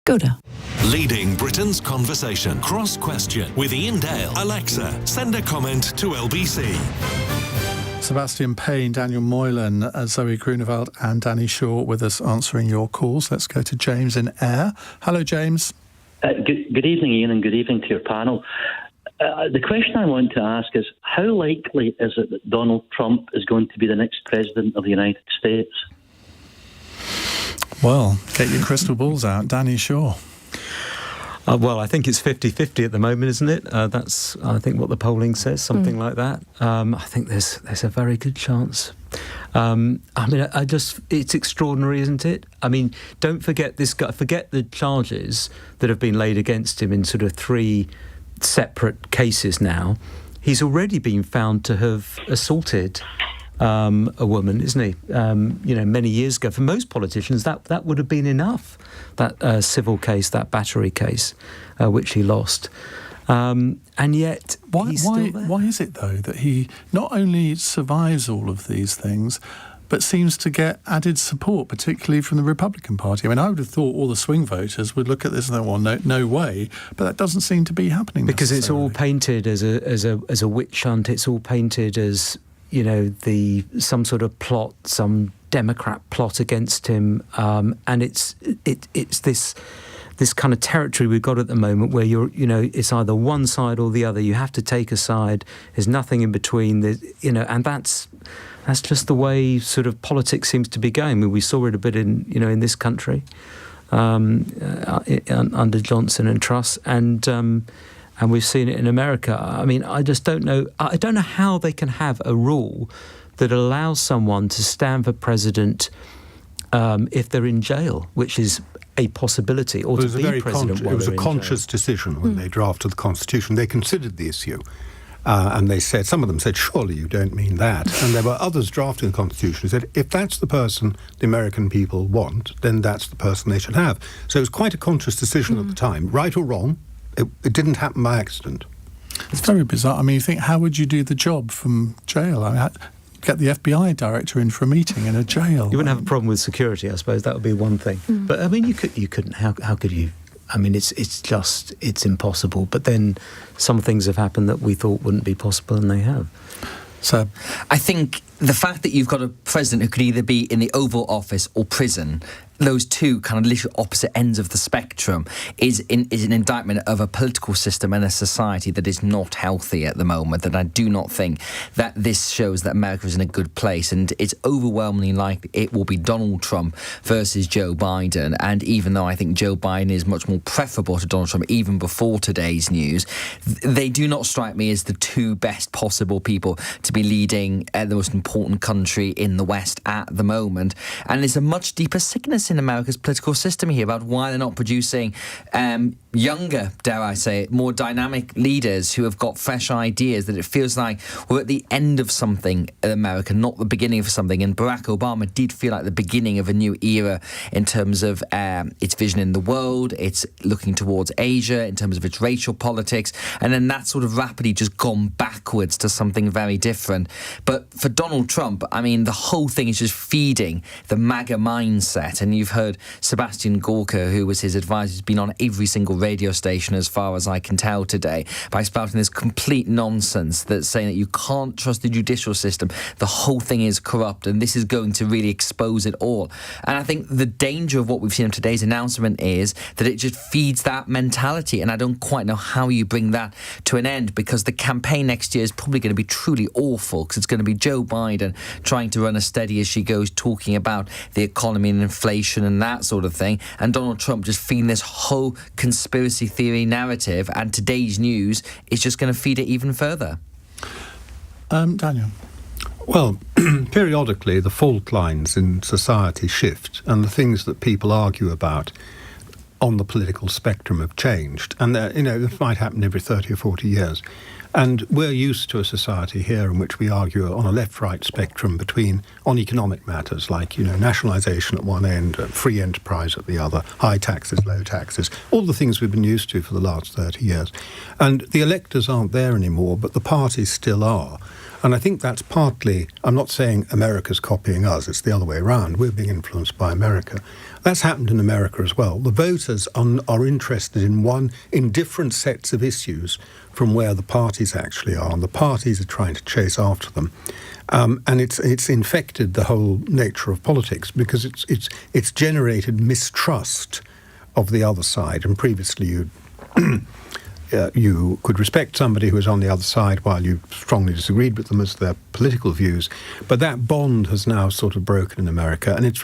Gouda. Leading Britain's conversation. Cross Question with Iain Dale. Alexa, send a comment to LBC. Sebastian, Payne, Daniel Moylan, Zoë Grünewald and Danny Shaw with us answering your calls. Let's go to James in Ayr. Hello, James. Good evening, Iain, and good evening to your panel. The question I want to ask is, how likely is it that Donald Trump is going to be the next president of the United States? Well, get your crystal balls out. Danny Shaw. Well, I think it's 50-50 at the moment, isn't it? That's, I think, what the polling says, something like that. I think there's a very good chance. I mean, it's extraordinary, isn't it? I mean, don't forget this guy. Forget the charges that have been laid against him in sort of 3 separate cases now. He's already been found to have assaulted a woman, isn't he? Many years ago. For most politicians, that would have been enough. That civil case, that battery case, which he lost. And yet, he's still there. Why is it, though, that he not only survives all of these things, but seems to get added support, particularly from the Republican Party? I mean, I would have thought all the swing voters would look at this and think, well, no way. But that doesn't seem to be happening. Because it's all painted as a witch hunt. It's all painted as, some sort of plot, some Democrat plot against him, and it's this kind of territory we've got at the moment where it's either one side or the other. You have to take a side. There's nothing in between. And that's just the way sort of politics seems to be going. I mean, we saw it a bit in this country under Johnson and Truss, and we've seen it in America. I mean, I just don't know. I don't know how they can have a rule that allows someone to stand for president if they're in jail, which is a possibility, or to be president. It was a conscious decision when they drafted the Constitution. They considered the issue, and they said, some of them said, surely you don't mean that. And there were others drafting the Constitution who said, if that's the person the American people want, then that's the person they should have. So it was quite a conscious decision at the time. Right or wrong, it didn't happen by accident. It's very bizarre. I mean, you think, how would you do the job from jail? I mean, get the FBI director in for a meeting in a jail. You wouldn't have a problem with security, I suppose. That would be one thing. But I mean, you couldn't. How could you? I mean, it's impossible. But then some things have happened that we thought wouldn't be possible, and they have. So I think the fact that you've got a president who could either be in the Oval Office or prison, those two kind of literal opposite ends of the spectrum, is an indictment of a political system and a society that is not healthy at the moment. And I do not think that this shows that America is in a good place. And it's overwhelmingly likely it will be Donald Trump versus Joe Biden. And even though I think Joe Biden is much more preferable to Donald Trump even before today's news, they do not strike me as the two best possible people to be leading the most important country in the West at the moment. And there's a much deeper sickness in America's political system here about why they're not producing younger, dare I say it, more dynamic leaders who have got fresh ideas, that it feels like we're at the end of something in America, not the beginning of something. And Barack Obama did feel like the beginning of a new era in terms of its vision in the world, it's looking towards Asia, in terms of its racial politics, and then that's sort of rapidly just gone backwards to something very different. But for Donald Trump, I mean, the whole thing is just feeding the MAGA mindset. And you've heard Sebastian Gorka, who was his advisor, has been on every single radio station as far as I can tell today, by spouting this complete nonsense that's saying that you can't trust the judicial system. The whole thing is corrupt, and this is going to really expose it all. And I think the danger of what we've seen in today's announcement is that it just feeds that mentality, and I don't quite know how you bring that to an end, because the campaign next year is probably going to be truly awful, because it's going to be Joe Biden trying to run a steady as she goes, talking about the economy and inflation and that sort of thing, and Donald Trump just feeding this whole conspiracy theory narrative, and today's news is just going to feed it even further. Daniel? Well, periodically the fault lines in society shift, and the things that people argue about on the political spectrum have changed. And, this might happen every 30 or 40 years. And we're used to a society here in which we argue on a left-right spectrum on economic matters like, nationalisation at one end, free enterprise at the other, high taxes, low taxes, all the things we've been used to for the last 30 years. And the electors aren't there anymore, but the parties still are. And I think that's partly, I'm not saying America's copying us, it's the other way around. We're being influenced by America. That's happened in America as well. The voters are interested in different sets of issues from where the parties actually are, and the parties are trying to chase after them. And it's infected the whole nature of politics because it's generated mistrust of the other side. And previously you could respect somebody who was on the other side while you strongly disagreed with them as their political views. But that bond has now sort of broken in America, and it's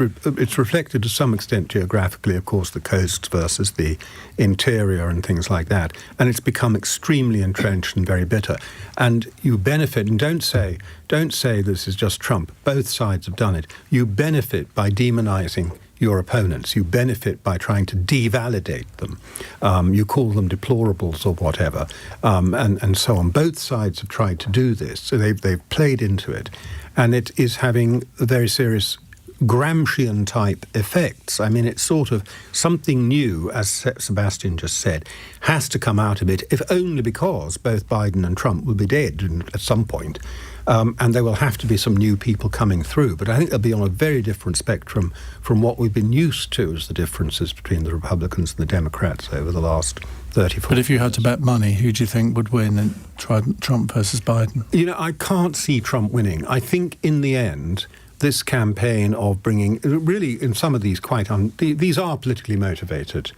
reflected to some extent geographically, of course, the coasts versus the interior and things like that. And it's become extremely entrenched and very bitter. And you benefit, and don't say this is just Trump. Both sides have done it. You benefit by demonizing your opponents. You benefit by trying to devalidate them. You call them deplorables or whatever, and so on. Both sides have tried to do this, so they've played into it, and it is having very serious Gramscian-type effects. I mean, it's sort of something new, as Sebastian just said, has to come out of it, if only because both Biden and Trump will be dead at some point. And there will have to be some new people coming through. But I think they'll be on a very different spectrum from what we've been used to as the differences between the Republicans and the Democrats over the last 30, 40 But if you had years. to bet money, who do you think would win in Trump versus Biden? You know, I can't see Trump winning. I think in the end, this campaign of bringing, really in some of these these are politically motivated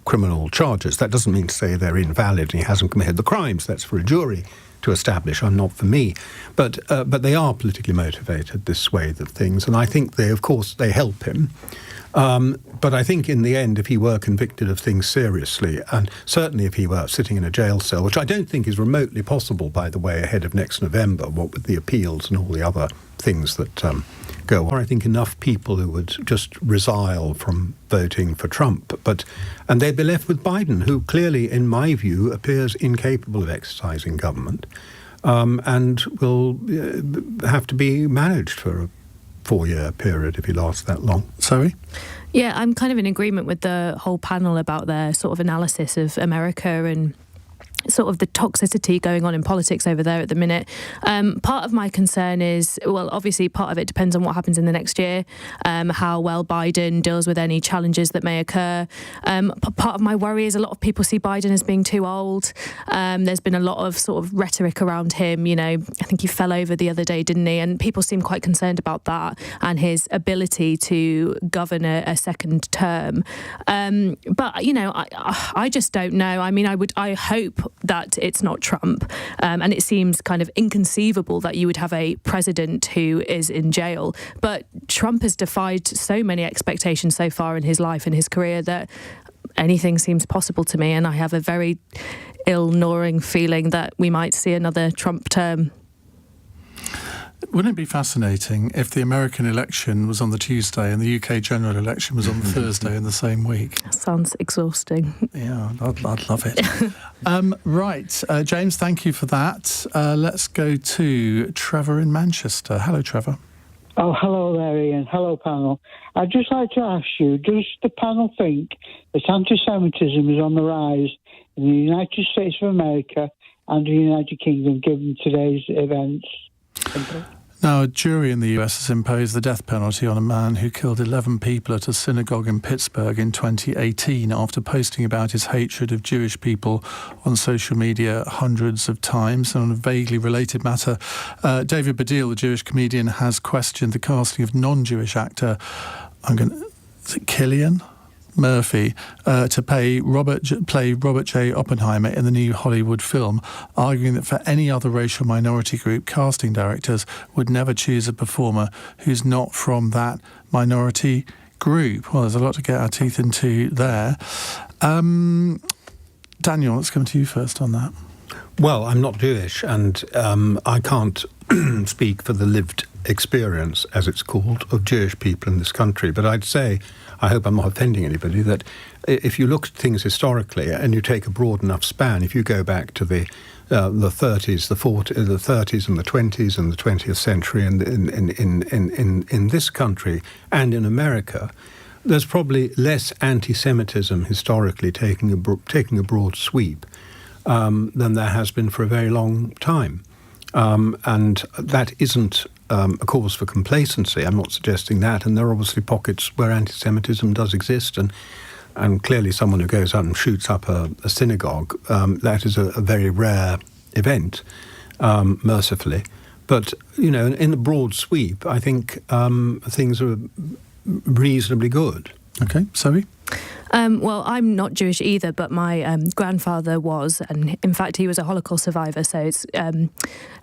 criminal charges. That doesn't mean to say they're invalid and he hasn't committed the crimes. That's for a jury to establish, not for me. But they are politically motivated, this swathe of things, and I think they help him. But I think in the end, if he were convicted of things seriously, and certainly if he were sitting in a jail cell, which I don't think is remotely possible, by the way, ahead of next November, what with the appeals and all the other things that go on, I think enough people who would just resile from voting for Trump. And they'd be left with Biden, who clearly, in my view, appears incapable of exercising government, and will have to be managed for a 4-year period if he lasts that long. Sorry? Yeah, I'm kind of in agreement with the whole panel about their sort of analysis of America and sort of the toxicity going on in politics over there at the minute. Part of my concern is, well, obviously part of it depends on what happens in the next year, how well Biden deals with any challenges that may occur. Part of my worry is a lot of people see Biden as being too old. There's been a lot of sort of rhetoric around him. You know, I think he fell over the other day, didn't he? And people seem quite concerned about that and his ability to govern a second term. But, you know, I just don't know. I mean, I hope that it's not Trump. And it seems kind of inconceivable that you would have a president who is in jail. But Trump has defied so many expectations so far in his life and his career that anything seems possible to me. And I have a very ill-gnawing feeling that we might see another Trump term. Wouldn't it be fascinating if the American election was on the Tuesday and the UK general election was on the Thursday in the same week? Sounds exhausting. Yeah, I'd love it. Right, James, thank you for that. Let's go to Trevor in Manchester. Hello, Trevor. Oh, hello there, Ian. Hello, panel. I'd just like to ask you, does the panel think that anti-Semitism is on the rise in the United States of America and the United Kingdom, given today's events? Now, a jury in the US has imposed the death penalty on a man who killed 11 people at a synagogue in Pittsburgh in 2018 after posting about his hatred of Jewish people on social media hundreds of times. And on a vaguely related matter, David Baddiel, the Jewish comedian, has questioned the casting of non-Jewish actor, is it Cillian Murphy, to play Robert J. Oppenheimer in the new Hollywood film, arguing that for any other racial minority group, casting directors would never choose a performer who's not from that minority group. Well, there's a lot to get our teeth into there. Daniel, let's come to you first on that. Well, I'm not Jewish, and I can't speak for the lived experience, as it's called, of Jewish people in this country. But I'd say, I hope I'm not offending anybody, that if you look at things historically and you take a broad enough span, if you go back to the 30s, the 40s, the 30s and the 20s and the 20th century in this country and in America, there's probably less anti-Semitism historically taking a broad sweep than there has been for a very long time. And that isn't a cause for complacency. I'm not suggesting that. And there are obviously pockets where anti-Semitism does exist. And clearly someone who goes out and shoots up a synagogue, that is a very rare event, mercifully. But, in the broad sweep, I think things are reasonably good. Okay, Zoe? Well, I'm not Jewish either, but my grandfather was, and in fact he was a Holocaust survivor, so it's an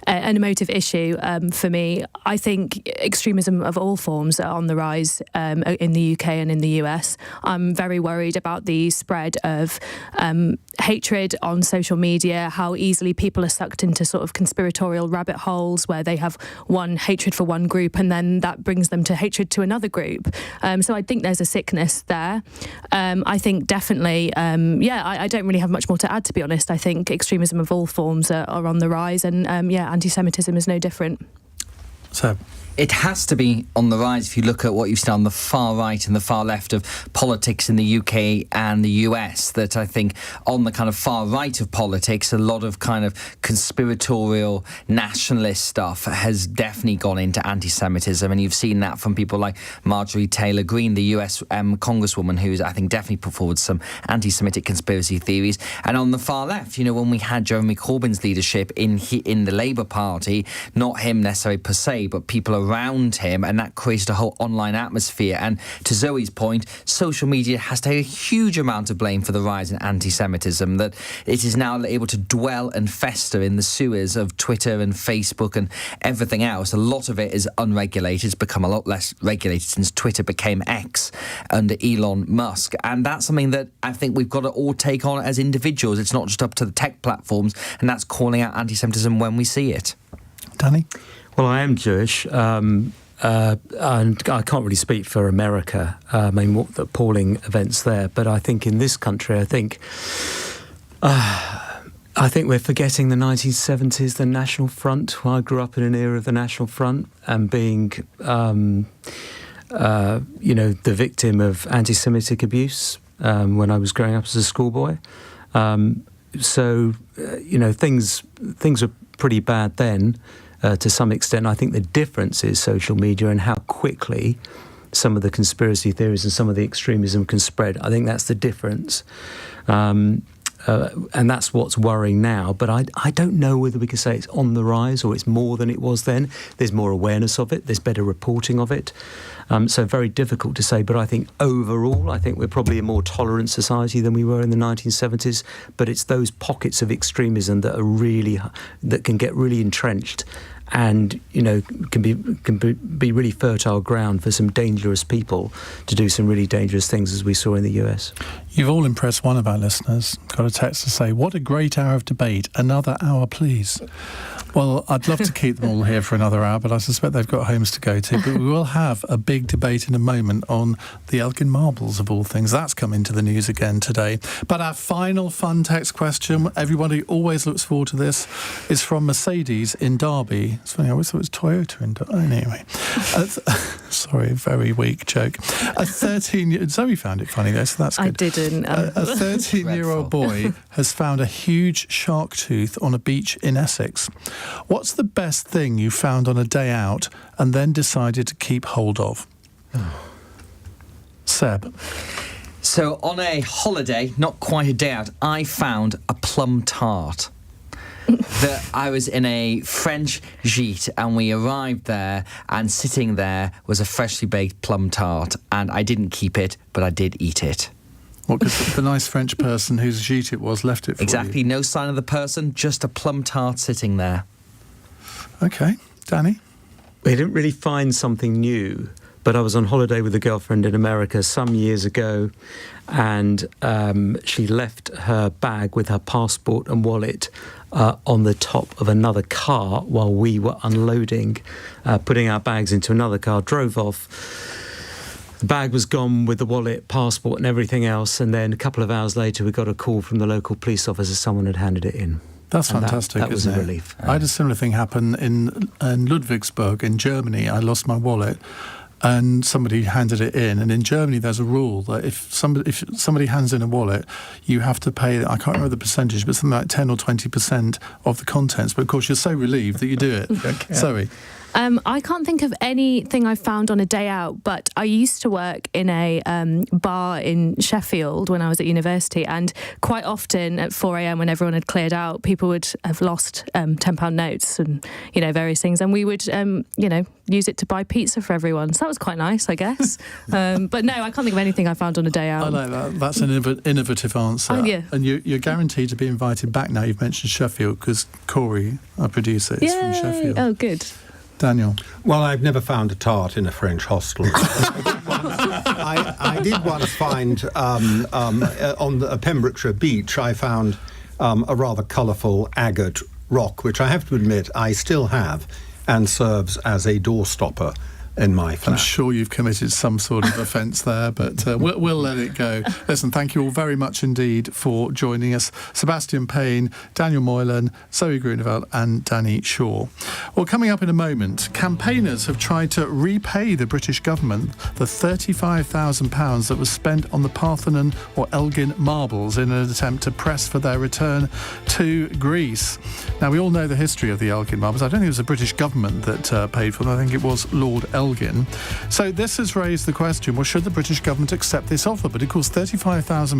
emotive issue for me. I think extremism of all forms are on the rise in the UK and in the US. I'm very worried about the spread of hatred on social media, how easily people are sucked into sort of conspiratorial rabbit holes where they have one hatred for one group and then that brings them to hatred to another group. So I think there's a sickness there. I think definitely, I don't really have much more to add, to be honest. I think extremism of all forms are on the rise, and anti-Semitism is no different. So it has to be on the rise if you look at what you've seen on the far right and the far left of politics in the UK and the US, that I think on the kind of far right of politics, a lot of kind of conspiratorial nationalist stuff has definitely gone into anti-Semitism, and you've seen that from people like Marjorie Taylor Greene, the US congresswoman, who's I think definitely put forward some anti-Semitic conspiracy theories. And on the far left, when we had Jeremy Corbyn's leadership in the Labour Party, not him necessarily per se, but people around him, and that created a whole online atmosphere. And to Zoe's point, social media has to take a huge amount of blame for the rise in anti-Semitism, that it is now able to dwell and fester in the sewers of Twitter and Facebook and everything else. A lot of it is unregulated. It's become a lot less regulated since Twitter became X under Elon Musk, and that's something that I think we've got to all take on as individuals. It's not just up to the tech platforms, and that's calling out anti-Semitism when we see it. Danny? Well, I am Jewish, and I can't really speak for America. What the appalling events there, but I think in this country, I think we're forgetting the 1970s, the National Front. I grew up in an era of the National Front and being, the victim of anti-Semitic abuse when I was growing up as a schoolboy. Things were pretty bad then. To some extent, I think the difference is social media and how quickly some of the conspiracy theories and some of the extremism can spread. I think that's the difference. And that's what's worrying now. But I don't know whether we can say it's on the rise or it's more than it was then. There's more awareness of it. There's better reporting of it. So very difficult to say. But I think overall, I think we're probably a more tolerant society than we were in the 1970s. But it's those pockets of extremism that can get really entrenched and can be really fertile ground for some dangerous people to do some really dangerous things, as we saw in the US. You've all impressed one of our listeners. Got a text to say, what a great hour of debate. Another hour, please. Well, I'd love to keep them all here for another hour, but I suspect they've got homes to go to. But we will have a big debate in a moment on the Elgin Marbles, of all things. That's come into the news again today. But our final fun text question, everybody always looks forward to this, is from Mercedes in Derby. It's funny, I always thought it was Toyota in Derby. Anyway. Sorry, very weak joke. Zoe found it funny, though, so that's good. I didn't. A 13-year-old boy has found a huge shark tooth on a beach in Essex. What's the best thing you found on a day out and then decided to keep hold of? Seb? So on a holiday, not quite a day out, I found a plum tart. That I was in a French gîte and we arrived there, and sitting there was a freshly baked plum tart, and I didn't keep it, but I did eat it. What, because the nice French person whose gîte it was left it for Exactly, you? no sign of the person, just a plum tart sitting there. OK. Danny? We didn't really find something new, but I was on holiday with a girlfriend in America some years ago, and she left her bag with her passport and wallet on the top of another car while we were unloading, putting our bags into another car, drove off. The bag was gone with the wallet, passport and everything else, and then a couple of hours later we got a call from the local police officer. Someone had handed it in. That's fantastic, that was isn't a it? relief. I had a similar thing happen in Ludwigsburg in Germany. I lost my wallet. and somebody handed it in. And in Germany, there's a rule that if somebody hands in a wallet, you have to pay, I can't remember the percentage, but something like 10 or 20% of the contents. But of course, you're so relieved that you do it. Okay. Zoe? I can't think of anything I found on a day out, but I used to work in a bar in Sheffield when I was at university, and quite often at 4 a.m. when everyone had cleared out, people would have lost £10 notes and, various things, and we would, use it to buy pizza for everyone. So that was quite nice, I guess. But no, I can't think of anything I found on a day out. I like that. That's an innovative answer. Oh, yeah. And you're guaranteed to be invited back now. You've mentioned Sheffield, because Corey, our producer, is from Sheffield. Oh, good. Daniel? Well, I've never found a tart in a French hostel. I did once find, on the Pembrokeshire beach, I found a rather colourful agate rock, which I have to admit I still have, and serves as a doorstopper in my flat. I'm sure you've committed some sort of offence there, but we'll let it go. Listen, thank you all very much indeed for joining us. Sebastian Payne, Daniel Moylan, Zoë Grünewald and Danny Shaw. Well, coming up in a moment, campaigners have tried to repay the British government the £35,000 that was spent on the Parthenon or Elgin marbles in an attempt to press for their return to Greece. Now, we all know the history of the Elgin marbles. I don't think it was the British government that paid for them. I think it was Lord Elgin. So this has raised the question, well, should the British government accept this offer? But of course, £35,000